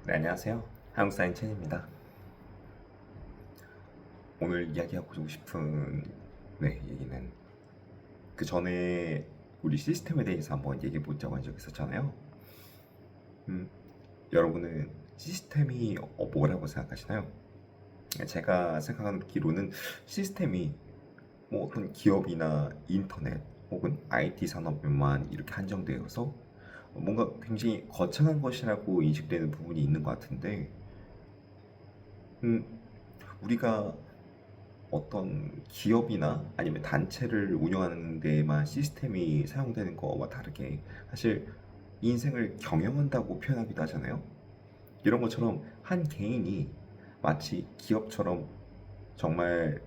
네, 안녕하세요. 한국사인 첸입니다. 오늘 이야기하고 싶은 얘기는 그 전에 우리 시스템에 대해서 한번 얘기해 보자고 한 적 있었잖아요. 음, 여러분은 시스템이 뭐라고 생각하시나요? 제가 생각하기로는 시스템이 뭐 어떤 기업이나 인터넷 혹은 IT 산업에만 이렇게 한정되어서 뭔가 굉장히 거창한 것이라고 인식되는 부분이 있는 것 같은데, 음, 우리가 어떤 기업이나 아니면 단체를 운영하는 데에만 시스템이 사용되는 거와 다르게 사실 인생을 경영한다고 표현하기도 하잖아요. 이런 것처럼 한 개인이 마치 기업처럼 정말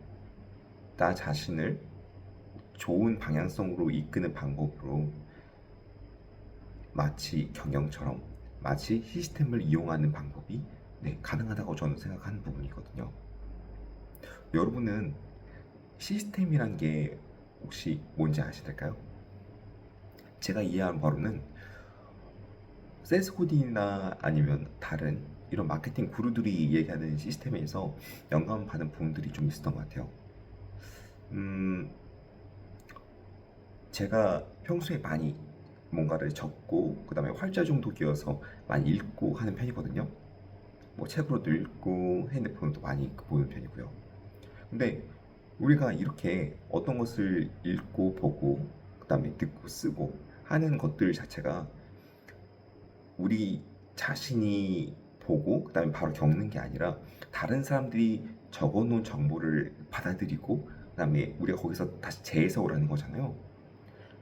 나 자신을 좋은 방향성으로 이끄는 방법으로 마치 경영처럼 마치 시스템을 이용하는 방법이 가능하다고 저는 생각하는 부분이거든요. 여러분은 시스템이란 게 혹시 뭔지 아실까요? 제가 이해한 바로는 세스코딘이나 아니면 다른 이런 마케팅 구루들이 얘기하는 시스템에서 영감받은 부분들이 좀 있었던 것 같아요. 음, 제가 평소에 많이 뭔가를 적고 그다음에 활자중독이어서 많이 읽고 하는 편이거든요. 뭐 책으로도 읽고 핸드폰도 많이 보는 편이고요. 근데 우리가 이렇게 어떤 것을 읽고 보고 그다음에 듣고 쓰고 하는 것들 자체가 우리 자신이 보고 그다음에 바로 겪는 게 아니라 다른 사람들이 적어놓은 정보를 받아들이고 그다음에 우리가 거기서 다시 재해석을 하는 거잖아요.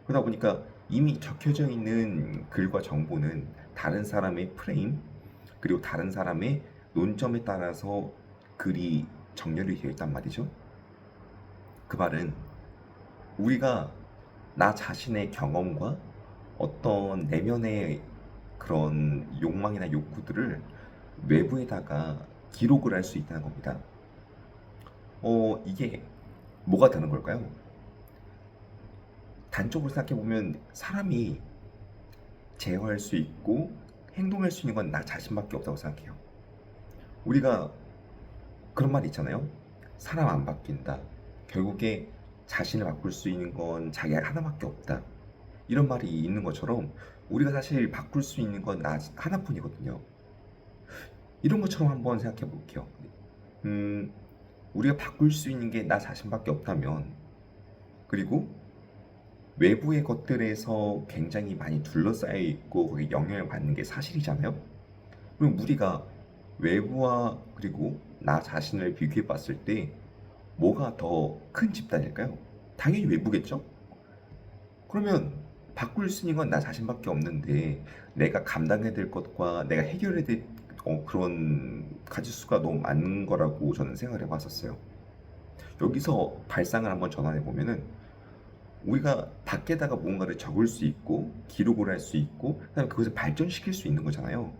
그러다 보니까 이미 적혀져 있는 글과 정보는 다른 사람의 프레임 그리고 다른 사람의 논점에 따라서 글이 정렬이 되어 있단 말이죠. 그 말은 우리가 나 자신의 경험과 어떤 내면의 그런 욕망이나 욕구들을 외부에다가 기록을 할 수 있다는 겁니다. 이게 뭐가 되는 걸까요? 단적으로 생각해보면 사람이 제어할 수 있고 행동할 수 있는 건 나 자신밖에 없다고 생각해요. 우리가 그런 말 있잖아요. 사람 안 바뀐다. 결국에 자신을 바꿀 수 있는 건 자기 하나밖에 없다. 이런 말이 있는 것처럼 우리가 사실 바꿀 수 있는 건 나 하나뿐이거든요. 이런 것처럼 한번 생각해 볼게요. 음, 우리가 바꿀 수 있는 게 나 자신밖에 없다면, 그리고 외부의 것들에서 굉장히 많이 둘러싸여 있고 거기에 영향을 받는 게 사실이잖아요. 그럼 우리가 외부와 그리고 나 자신을 비교해 봤을 때 뭐가 더 큰 집단일까요? 당연히 외부겠죠? 그러면 바꿀 수 있는 건 나 자신밖에 없는데 내가 감당해야 될 것과 내가 해결해야 될 그런 가짓수가 너무 많은 거라고 저는 생각을 해봤었어요. 여기서 발상을 한번 전환해 보면은 우리가 밖에다가 뭔가를 적을 수 있고 기록을 할 수 있고 그다음에 그것을 발전시킬 수 있는 거잖아요.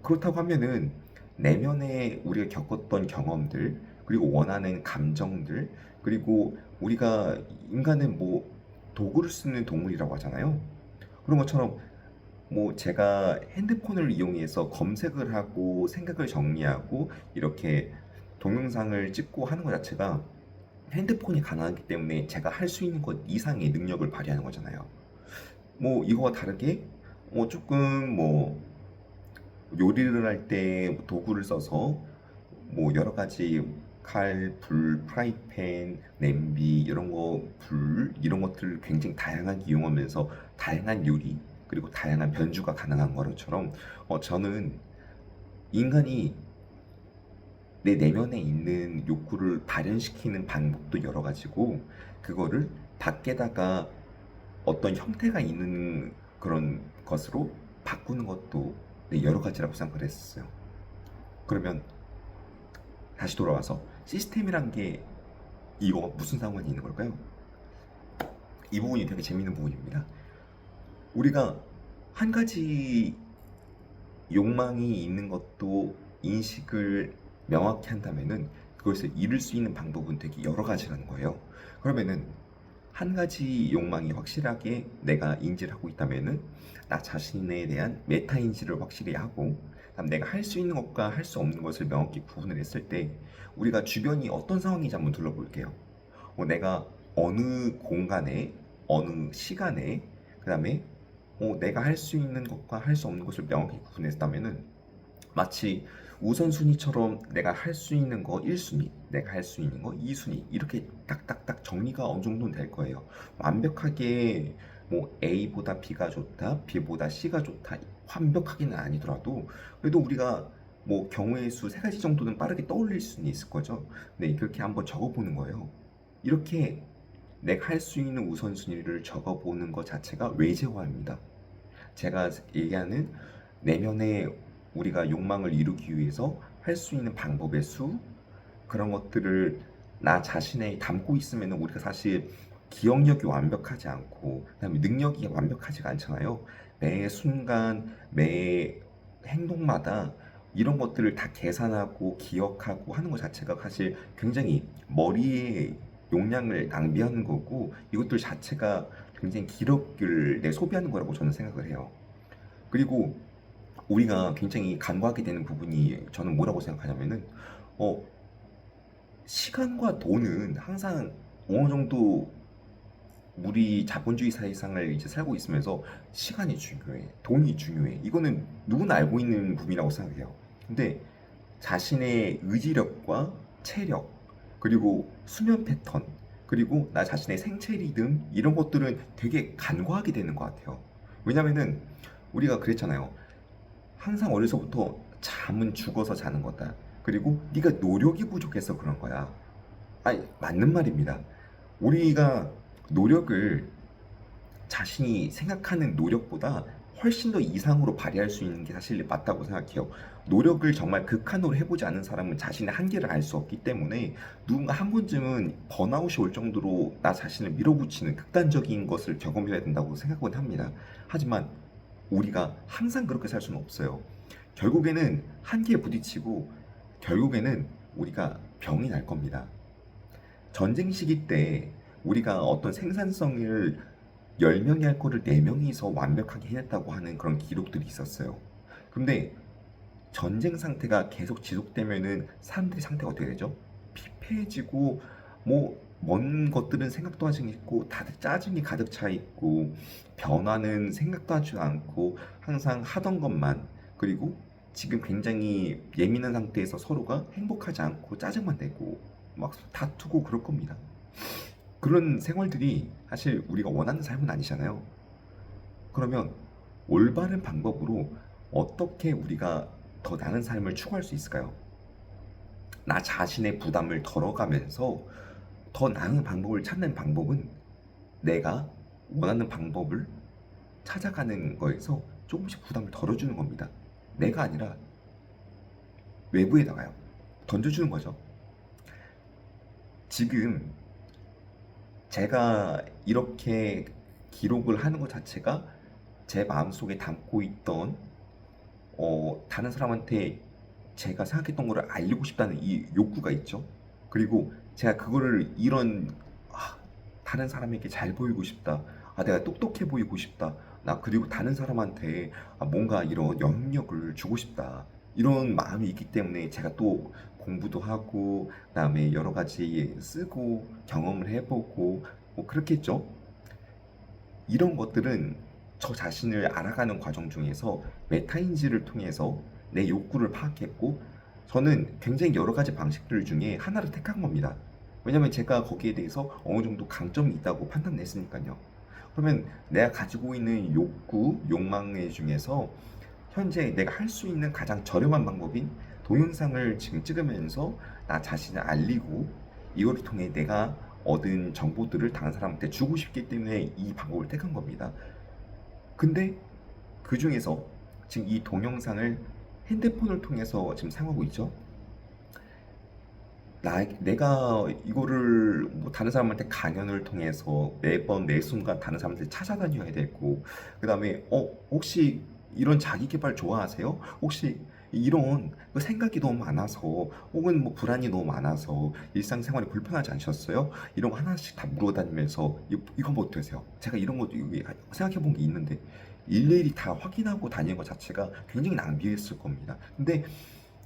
그렇다고 하면은 내면에 우리가 겪었던 경험들 그리고 원하는 감정들 그리고 우리가 인간은 뭐 도구를 쓰는 동물이라고 하잖아요. 그런 것처럼 뭐 제가 핸드폰을 이용해서 검색을 하고 생각을 정리하고 이렇게 동영상을 찍고 하는 것 자체가 핸드폰이 가능하기 때문에 제가 할 수 있는 것 이상의 능력을 발휘하는 거잖아요. 뭐 이거와 다르게 조금 뭐 요리를 할 때 도구를 써서 뭐 여러 가지 칼, 불, 프라이팬, 냄비 이런 거, 불 이런 것들을 굉장히 다양하게 이용하면서 다양한 요리 그리고 다양한 변주가 가능한 것처럼 저는 인간이 내 내면에 있는 욕구를 발현시키는 방법도 여러 가지고 그거를 밖에다가 어떤 형태가 있는 그런 것으로 바꾸는 것도 여러 가지라고 생각을 했었어요. 그러면 다시 돌아와서 시스템이란 게 이거 무슨 상관이 있는 걸까요? 이 부분이 되게 재밌는 부분입니다. 우리가 한 가지 욕망이 있는 것도 인식을 명확히 한다면은 그것을 이룰 수 있는 방법은 되게 여러 가지라는 거예요. 그러면은 한 가지 욕망이 확실하게 내가 인지를 하고 있다면은 나 자신에 대한 메타 인지를 확실히 하고 그다음 내가 할 수 있는 것과 할 수 없는 것을 명확히 구분을 했을 때 우리가 주변이 어떤 상황인지 한번 둘러볼게요. 내가 어느 공간에, 어느 시간에, 그다음에 내가 할 수 있는 것과 할 수 없는 것을 명확히 구분했다면은 마치 우선순위처럼 내가 할 수 있는 거 1순위, 내가 할 수 있는 거 2순위 이렇게 딱딱딱 정리가 어느 정도는 될 거예요. 완벽하게 뭐 A보다 B가 좋다, B보다 C가 좋다 완벽하게는 아니더라도 그래도 우리가 뭐 경우의 수 세 가지 정도는 빠르게 떠올릴 수는 있을 거죠. 네, 그렇게 한번 적어보는 거예요. 이렇게 내가 할 수 있는 우선순위를 적어보는 것 자체가 외재화입니다. 제가 얘기하는 내면의 우리가 욕망을 이루기 위해서 할 수 있는 방법의 수, 그런 것들을 나 자신에 담고 있으면 우리가 사실 기억력이 완벽하지 않고 그다음에 능력이 완벽하지가 않잖아요. 매 순간 매 행동마다 이런 것들을 다 계산하고 기억하고 하는 것 자체가 사실 굉장히 머리에 용량을 낭비하는 거고 이것들 자체가 굉장히 기력을 소비하는 거라고 저는 생각을 해요. 그리고 우리가 굉장히 간과하게 되는 부분이 저는 뭐라고 생각하냐면은 어, 시간과 돈은 항상 어느 정도 우리 자본주의 사회상을 이제 살고 있으면서 시간이 중요해, 돈이 중요해. 이거는 누구나 알고 있는 부분이라고 생각해요. 근데 자신의 의지력과 체력, 그리고 수면 패턴, 그리고 나 자신의 생체 리듬 이런 것들은 되게 간과하게 되는 것 같아요. 왜냐면은 우리가 그랬잖아요. 항상 어려서부터 잠은 죽어서 자는 거다. 그리고 네가 노력이 부족해서 그런 거야. 아니, 맞는 말입니다. 우리가 노력을 자신이 생각하는 노력보다 훨씬 더 이상으로 발휘할 수 있는 게 사실 맞다고 생각해요. 노력을 정말 극한으로 해보지 않은 사람은 자신의 한계를 알 수 없기 때문에 누군가 한 번쯤은 번아웃이 올 정도로 나 자신을 밀어붙이는 극단적인 것을 경험해야 된다고 생각은 합니다. 하지만 우리가 항상 그렇게 살 수는 없어요. 결국에는 한계에 부딪히고 결국에는 우리가 병이 날 겁니다. 전쟁 시기 때 우리가 어떤 생산성을 10명이 할 거를 4명이서 완벽하게 해냈다고 하는 그런 기록들이 있었어요. 근데 전쟁 상태가 계속 지속되면은 사람들의 상태가 어떻게 되죠? 피폐해지고 뭐 먼 것들은 생각도 하지 않고 다들 짜증이 가득 차 있고 변화는 생각도 하지 않고 항상 하던 것만 그리고 지금 굉장히 예민한 상태에서 서로가 행복하지 않고 짜증만 내고 막 다투고 그럴 겁니다. 그런 생활들이 사실 우리가 원하는 삶은 아니잖아요. 그러면 올바른 방법으로 어떻게 우리가 더 나은 삶을 추구할 수 있을까요? 나 자신의 부담을 덜어가면서 더 나은 방법을 찾는 방법은 내가 원하는 방법을 찾아가는 거에서 조금씩 부담을 덜어주는 겁니다. 내가 아니라 외부에다가요. 던져주는 거죠. 지금 제가 이렇게 기록을 하는 것 자체가 제 마음속에 담고 있던 다른 사람한테 제가 생각했던 거를 알리고 싶다는 이 욕구가 있죠. 그리고 제가 그거를 다른 사람에게 잘 보이고 싶다. 내가 똑똑해 보이고 싶다. 나 그리고 다른 사람한테 뭔가 이런 영향력을 주고 싶다. 이런 마음이 있기 때문에 제가 또 공부도 하고 그다음에 여러 가지 쓰고 경험을 해보고 뭐 그렇겠죠. 이런 것들은 저 자신을 알아가는 과정 중에서 메타인지를 통해서 내 욕구를 파악했고 저는 굉장히 여러 가지 방식들 중에 하나를 택한 겁니다. 왜냐면 제가 거기에 대해서 어느 정도 강점이 있다고 판단했으니까요. 그러면 내가 가지고 있는 욕구, 욕망의 중에서 현재 내가 할 수 있는 가장 저렴한 방법인 동영상을 지금 찍으면서 나 자신을 알리고 이걸 통해 내가 얻은 정보들을 다른 사람한테 주고 싶기 때문에 이 방법을 택한 겁니다. 근데 그 중에서 지금 이 동영상을 핸드폰을 통해서 지금 사용하고 있죠. 내가 이거를 뭐 다른 사람한테 강연을 통해서 매번 매 순간 다른 사람한테 찾아다녀야 되고, 그 다음에 혹시 이런 자기 개발 좋아하세요? 혹시 이런 그 생각이 너무 많아서 혹은 뭐 불안이 너무 많아서 일상생활이 불편하지 않으셨어요? 이런 거 하나씩 다 물어다니면서 이거 뭐 어떠세요? 제가 이런 것도 생각해 본 게 있는데 일일이 다 확인하고 다니는 것 자체가 굉장히 낭비했을 겁니다. 근데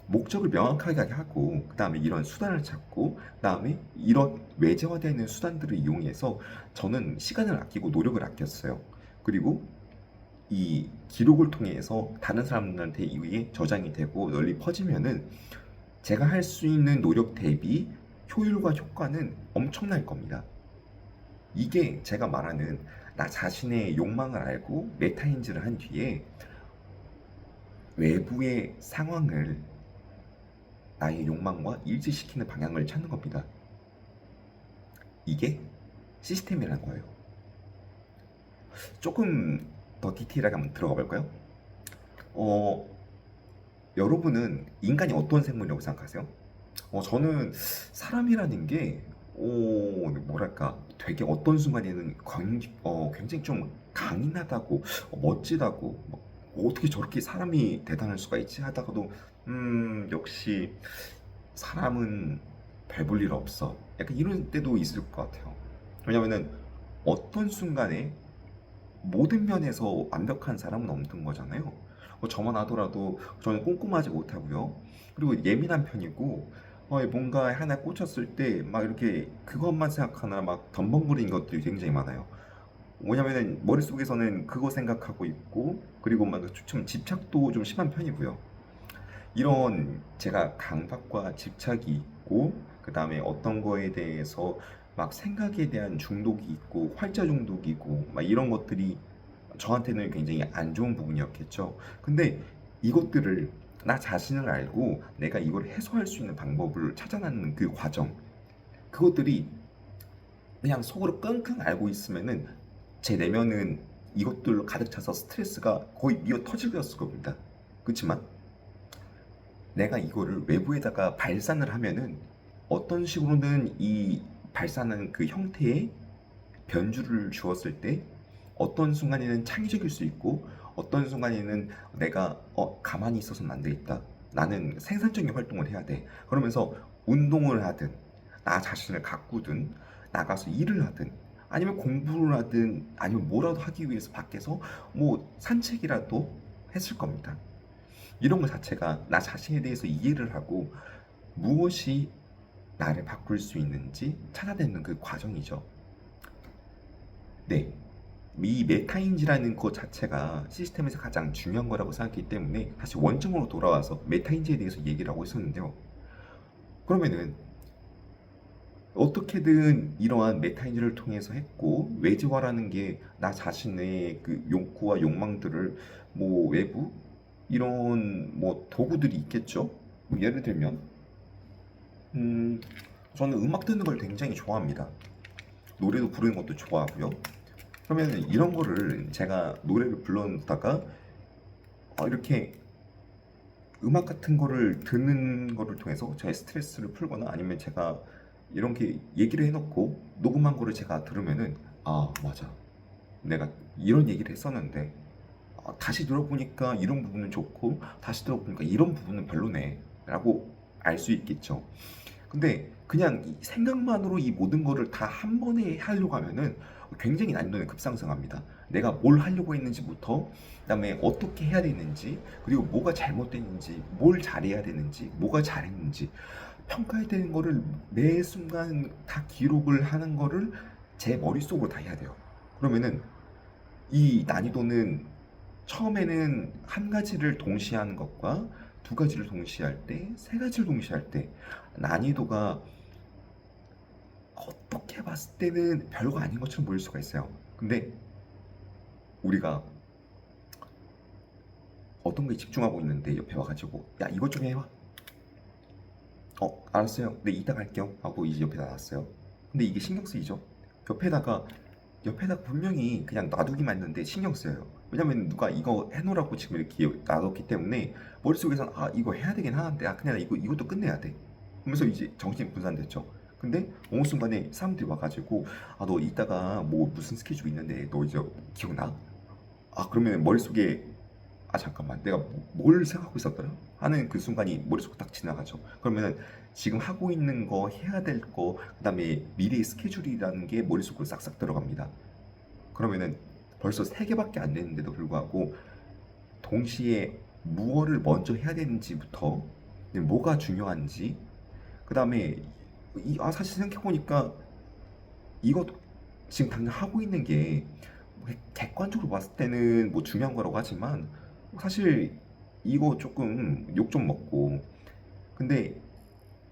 목적을 명확하게 하고 그다음에 이런 수단을 찾고 그다음에 이런 외재화되는 수단들을 이용해서 저는 시간을 아끼고 노력을 아꼈어요. 그리고 이 기록을 통해서 다른 사람들한테 이게 저장이 되고 널리 퍼지면은 제가 할 수 있는 노력 대비 효율과 효과는 엄청날 겁니다. 이게 제가 말하는 나 자신의 욕망을 알고 메타인지를 한 뒤에 외부의 상황을 나의 욕망과 일치시키는 방향을 찾는 겁니다. 이게 시스템이라는 거예요. 조금 더 디테일하게 한번 들어가 볼까요? 어, 여러분은 인간이 어떤 생물이라고 생각하세요? 저는 사람이라는 게, 뭐랄까, 되게 어떤 순간에는 굉장히 좀 강인하다고, 멋지다고, 어떻게 저렇게 사람이 대단할 수가 있지? 하다가도, 역시 사람은 별 볼 일 없어. 약간 이런 때도 있을 것 같아요. 왜냐면은 어떤 순간에 모든 면에서 완벽한 사람은 없는 거잖아요. 저만 하더라도 저는 꼼꼼하지 못하고요. 그리고 예민한 편이고, 뭔가 하나 꽂혔을 때 막 이렇게 그것만 생각하느라 막 덤벙거리는 것들이 굉장히 많아요. 뭐냐면은 머릿속에서는 그거 생각하고 있고, 그리고 막 좀 집착도 좀 심한 편이고요. 이런 제가 강박과 집착이 있고, 그 다음에 어떤 거에 대해서 막 생각에 대한 중독이 있고, 활자 중독이 있고, 막 이런 것들이 저한테는 굉장히 안 좋은 부분이었겠죠. 근데 이것들을 나 자신을 알고 내가 이걸 해소할 수 있는 방법을 찾아내는 그 과정, 그것들이 그냥 속으로 끙끙 알고 있으면은 제 내면은 이것들로 가득 차서 스트레스가 거의 미어 터지겠을 겁니다. 그렇지만 내가 이거를 외부에다가 발산을 하면은 어떤 식으로는 이 발산하는 그 형태에 변주를 주었을 때 어떤 순간에는 창의적일 수 있고 어떤 순간에는 내가 가만히 있어서는 안 되겠다. 나는 생산적인 활동을 해야 돼. 그러면서 운동을 하든 나 자신을 가꾸든 나가서 일을 하든 아니면 공부를 하든 아니면 뭐라도 하기 위해서 밖에서 뭐 산책이라도 했을 겁니다. 이런 것 자체가 나 자신에 대해서 이해를 하고 무엇이 나를 바꿀 수 있는지 찾아내는 그 과정이죠. 네. 이 메타인지라는 것 자체가 시스템에서 가장 중요한 거라고 생각했기 때문에 다시 원점으로 돌아와서 메타인지에 대해서 얘기를 하고 있었는데요. 그러면은 어떻게든 이러한 메타인지를 통해서 했고 외지화라는 게 나 자신의 그 욕구와 욕망들을 뭐 외부 이런 뭐 도구들이 있겠죠. 뭐 예를 들면 음, 저는 음악 듣는 걸 굉장히 좋아합니다. 노래도 부르는 것도 좋아하고요. 그러면 이런 거를 제가 노래를 불러다가 이렇게 음악 같은 거를 듣는 거를 통해서 제 스트레스를 풀거나 아니면 제가 이런 게 얘기를 해놓고 녹음한 거를 제가 들으면은 아 맞아 내가 이런 얘기를 했었는데 다시 들어보니까 이런 부분은 좋고 다시 들어보니까 이런 부분은 별로네 라고 알 수 있겠죠. 근데 그냥 이 생각만으로 이 모든 거를 다 한 번에 하려고 하면은 굉장히 난이도는 급상승합니다. 내가 뭘 하려고 했는지부터 그다음에 어떻게 해야 되는지 그리고 뭐가 잘못됐는지 뭘 잘해야 되는지 뭐가 잘했는지 평가해야 되는 거를 매 순간 다 기록을 하는 거를 제 머릿속으로 다 해야 돼요. 그러면은 이 난이도는 처음에는 한 가지를 동시에 하는 것과 두 가지를 동시에 할 때, 세 가지를 동시에 할 때 난이도가 어떻게 봤을 때는 별거 아닌 것처럼 보일 수가 있어요. 근데 우리가 어떤 거에 집중하고 있는데 옆에 와가지고 야 이것 좀 해봐. 알았어요. 네 이따 갈게요. 하고 이제 옆에 놔놨어요. 근데 이게 신경 쓰이죠? 옆에다가 옆에다 분명히 그냥 놔두기만 했는데 신경 쓰여요. 왜냐면 누가 이거 해놓으라고 지금 이렇게 놔뒀기 때문에 머릿속에선 아 이거 해야 되긴 하는데 그냥 이것도 끝내야 돼. 그러면서 이제 정신 분산됐죠. 근데 어느 순간에 사람들이 와가지고 아 너 이따가 뭐 무슨 스케줄 있는데 너 이제 기억나? 그러면 머릿속에 잠깐만 내가 뭘 생각하고 있었더라? 하는 그 순간이 머릿속에 딱 지나가죠. 그러면은 지금 하고 있는 거 해야 될 거 그다음에 미래의 스케줄이라는 게 머릿속으로 싹싹 들어갑니다. 그러면은 벌써 3개밖에 안 됐는데도 불구하고 동시에 무엇을 먼저 해야 되는지부터 뭐가 중요한지 그 다음에 사실 생각해보니까 이거 지금 당장 하고 있는 게 객관적으로 봤을 때는 뭐 중요한 거라고 하지만 사실 이거 조금 욕 좀 먹고 근데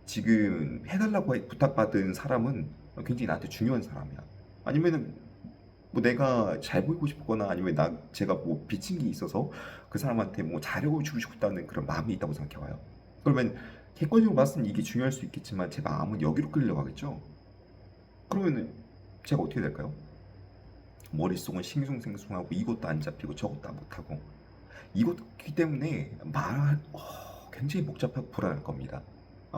지금 해달라고 부탁받은 사람은 굉장히 나한테 중요한 사람이야. 아니면은 뭐 내가 잘 보이고 싶거나 아니면 제가 뭐 비친 게 있어서 그 사람한테 뭐 잘해주고 싶다는 그런 마음이 있다고 생각해봐요. 그러면 객관적으로 봤을 때 이게 중요할 수 있겠지만 제 마음은 여기로 끌려가겠죠. 그러면은 제가 어떻게 될까요? 머릿속은 싱숭생숭하고 이것도 안 잡히고 저것도 안 못하고 이것기 때문에 굉장히 복잡하고 불안할 겁니다.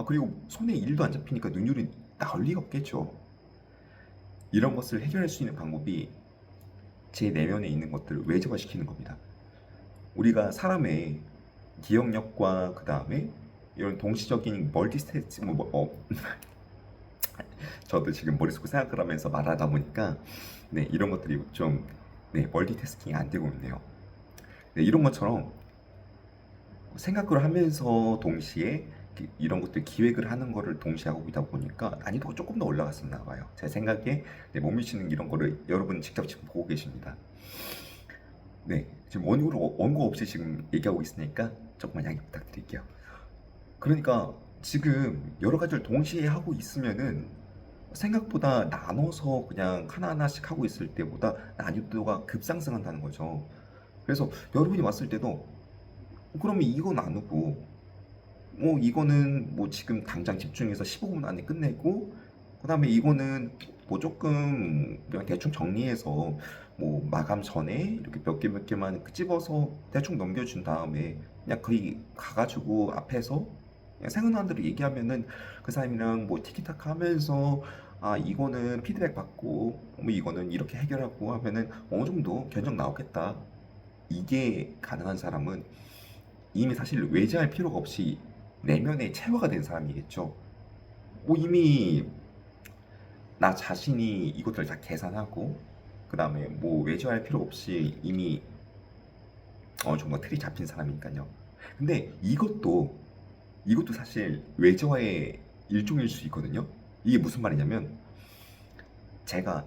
그리고 손에 일도 안 잡히니까 눈율이 나올 리가 없겠죠. 이런 것을 해결할 수 있는 방법이 제 내면에 있는 것들을 외적화시키는 겁니다. 우리가 사람의 기억력과 그 다음에 이런 동시적인 멀티스태스 저도 지금 머릿속에 생각을 하면서 말하다 보니까 네, 이런 것들이 좀 멀티태스킹이 안 되고 있네요. 네, 이런 것처럼 생각을 하면서 동시에 이런 것들 기획을 하는 거를 동시에 하고 있다 보니까 난이도가 조금 더 올라갔었나 봐요. 제 생각에 못 미치는 이런 거를 여러분 직접 지금 보고 계십니다. 네, 지금 원고 없이 지금 얘기하고 있으니까 조금만 양해 부탁드릴게요. 그러니까 지금 여러 가지를 동시에 하고 있으면은 생각보다 나눠서 그냥 하나하나씩 하고 있을 때보다 난이도가 급상승한다는 거죠. 그래서 여러분이 왔을 때도 그러면 이거 나누고 뭐 이거는 뭐 지금 당장 집중해서 15분 안에 끝내고 그다음에 이거는 뭐 조금 그냥 대충 정리해서 뭐 마감 전에 이렇게 몇 개만 찝어서 대충 넘겨준 다음에 그냥 거기 가가지고 앞에서 그냥 생각나는 대로 얘기하면은 그 사람이랑 뭐 티키타카 하면서 이거는 피드백 받고 뭐 이거는 이렇게 해결하고 하면은 어느 정도 견적 나오겠다. 이게 가능한 사람은 이미 사실 외제할 필요가 없이 내면에 체화가 된 사람이겠죠. 뭐 이미 나 자신이 이것들을 다 계산하고 그 다음에 뭐 외제할 필요 없이 이미 어느 정도 틀이 잡힌 사람이니까요. 근데 이것도 사실 외제화의 일종일 수 있거든요. 이게 무슨 말이냐면 제가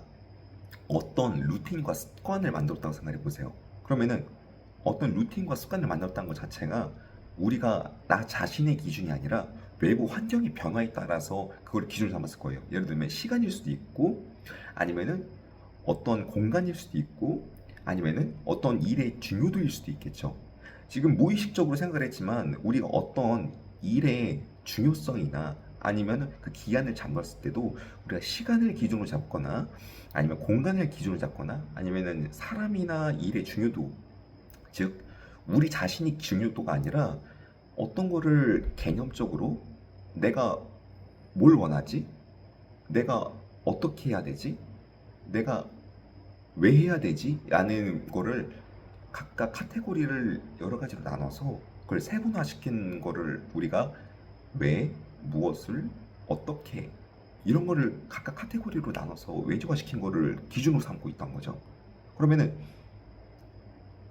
어떤 루틴과 습관을 만들었다고 생각해 보세요. 그러면은 어떤 루틴과 습관을 만들었다는 것 자체가 우리가 나 자신의 기준이 아니라 외부 환경의 변화에 따라서 그걸 기준으로 삼았을 거예요. 예를 들면 시간일 수도 있고 아니면은 어떤 공간일 수도 있고 아니면은 어떤 일의 중요도일 수도 있겠죠. 지금 무의식적으로 생각을 했지만 우리가 어떤 일의 중요성이나 아니면 그 기한을 잡았을 때도 우리가 시간을 기준으로 잡거나 아니면 공간을 기준으로 잡거나 아니면은 사람이나 일의 중요도 즉 우리 자신이 중요도가 아니라 어떤 거를 개념적으로 내가 뭘 원하지? 내가 어떻게 해야 되지? 내가 왜 해야 되지? 라는 거를 각각 카테고리를 여러 가지로 나눠서 그걸 세분화시킨 거를 우리가 왜, 무엇을, 어떻게 이런 거를 각각 카테고리로 나눠서 외주화시킨 거를 기준으로 삼고 있던 거죠. 그러면은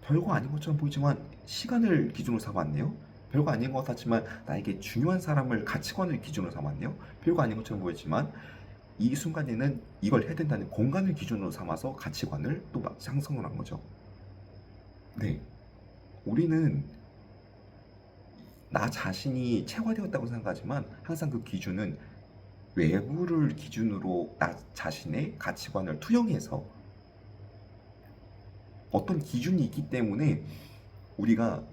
별거 아닌 것처럼 보이지만 시간을 기준으로 삼았네요. 별거 아닌 것 같지만 나에게 중요한 사람을 가치관을 기준으로 삼았네요. 별거 아닌 것처럼 보이지만 이 순간에는 이걸 해야 된다는 공간을 기준으로 삼아서 가치관을 또 상승을 한 거죠. 네. 우리는 나 자신이 체화되었다고 생각하지만 항상 그 기준은 외부를 기준으로 나 자신의 가치관을 투영해서 어떤 기준이 있기 때문에 우리가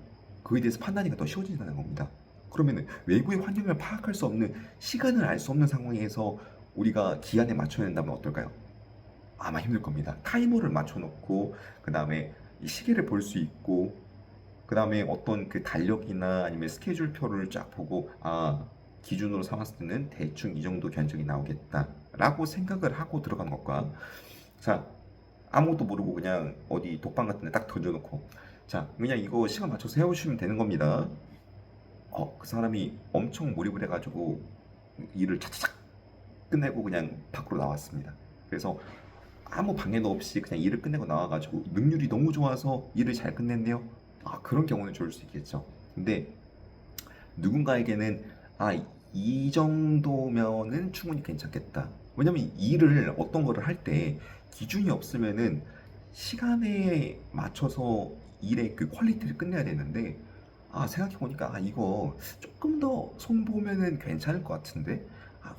그에 대해서 판단이 더 쉬워진다는 겁니다. 그러면 외부의 환경을 파악할 수 없는 시간을 알 수 없는 상황에서 우리가 기한에 맞춰야 된다면 어떨까요? 아마 힘들 겁니다. 타이머를 맞춰놓고 그 다음에 시계를 볼 수 있고 그 다음에 어떤 그 달력이나 아니면 스케줄표를 쫙 보고 기준으로 삼았을 때는 대충 이 정도 견적이 나오겠다라고 생각을 하고 들어간 것과 자 아무것도 모르고 그냥 어디 독방 같은 데 딱 던져놓고 자 그냥 이거 시간 맞춰서 해오시면 되는 겁니다. 그 사람이 엄청 몰입을 해가지고 일을 차차착 끝내고 그냥 밖으로 나왔습니다. 그래서 아무 방해도 없이 그냥 일을 끝내고 나와가지고 능률이 너무 좋아서 일을 잘 끝냈네요. 그런 경우는 좋을 수 있겠죠. 근데 누군가에게는 이 정도면은 충분히 괜찮겠다. 왜냐면 일을 어떤 거를 할 때 기준이 없으면은 시간에 맞춰서 일의 그 퀄리티를 끝내야 되는데 생각해 보니까 이거 조금 더 손 보면은 괜찮을 것 같은데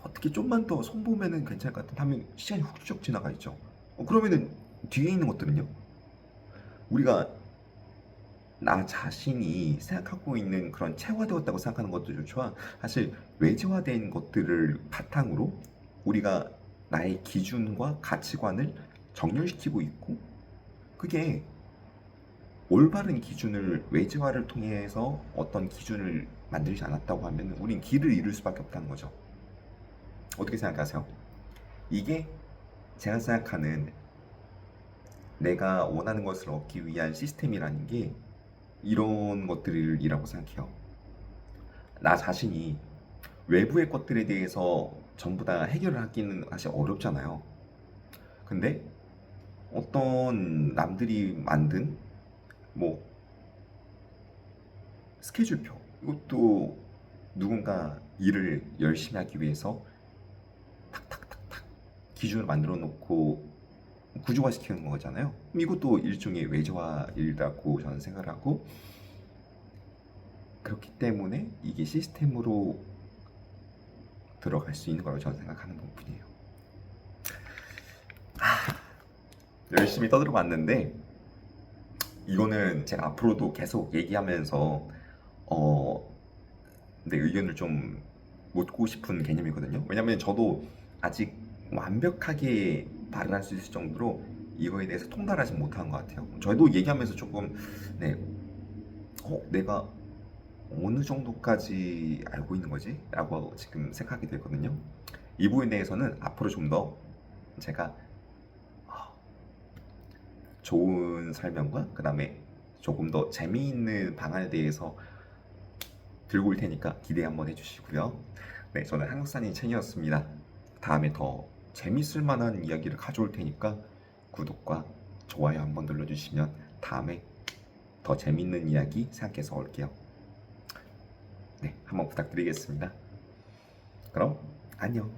어떻게 좀만 더 손 보면은 괜찮을 것 같은데 하면 시간이 훅쭉 지나가 있죠. 그러면은 뒤에 있는 것들은요? 우리가 나 자신이 생각하고 있는 그런 체화되었다고 생각하는 것도 좋지만 사실 외재화된 것들을 바탕으로 우리가 나의 기준과 가치관을 정렬시키고 있고 그게 올바른 기준을 외재화를 통해서 어떤 기준을 만들지 않았다고 하면 우린 길을 잃을 수밖에 없다는 거죠. 어떻게 생각하세요? 이게 제가 생각하는 내가 원하는 것을 얻기 위한 시스템이라는 게 이런 것들이라고 생각해요. 나 자신이 외부의 것들에 대해서 전부 다 해결을 하기는 사실 어렵잖아요. 근데 어떤 남들이 만든 뭐 스케줄표 이것도 누군가 일을 열심히 하기 위해서 탁탁탁탁 기준을 만들어 놓고 구조화 시키는 거잖아요. 이것도 일종의 외조화이라고 저는 생각을 하고 그렇기 때문에 이게 시스템으로 들어갈 수 있는 거라고 저는 생각하는 부분이에요. 열심히 떠들어 봤는데 이거는 제가 앞으로도 계속 얘기하면서 내 의견을 좀 묻고 싶은 개념이거든요. 왜냐면 저도 아직 완벽하게 발언할 수 있을 정도로 이거에 대해서 통달하지 못한 것 같아요. 저도 얘기하면서 조금 네, 내가 어느 정도까지 알고 있는 거지? 라고 지금 생각이 되거든요. 이 부분에 대해서는 앞으로 좀 더 제가 좋은 설명과 그 다음에 조금 더 재미있는 방안에 대해서 들고 올 테니까 기대 한번 해주시고요. 네, 저는 한국산인 챙이었습니다. 다음에 더 재밌을 만한 이야기를 가져올 테니까 구독과 좋아요 한번 눌러주시면 다음에 더 재밌는 이야기 생각해서 올게요. 네, 한번 부탁드리겠습니다. 그럼 안녕.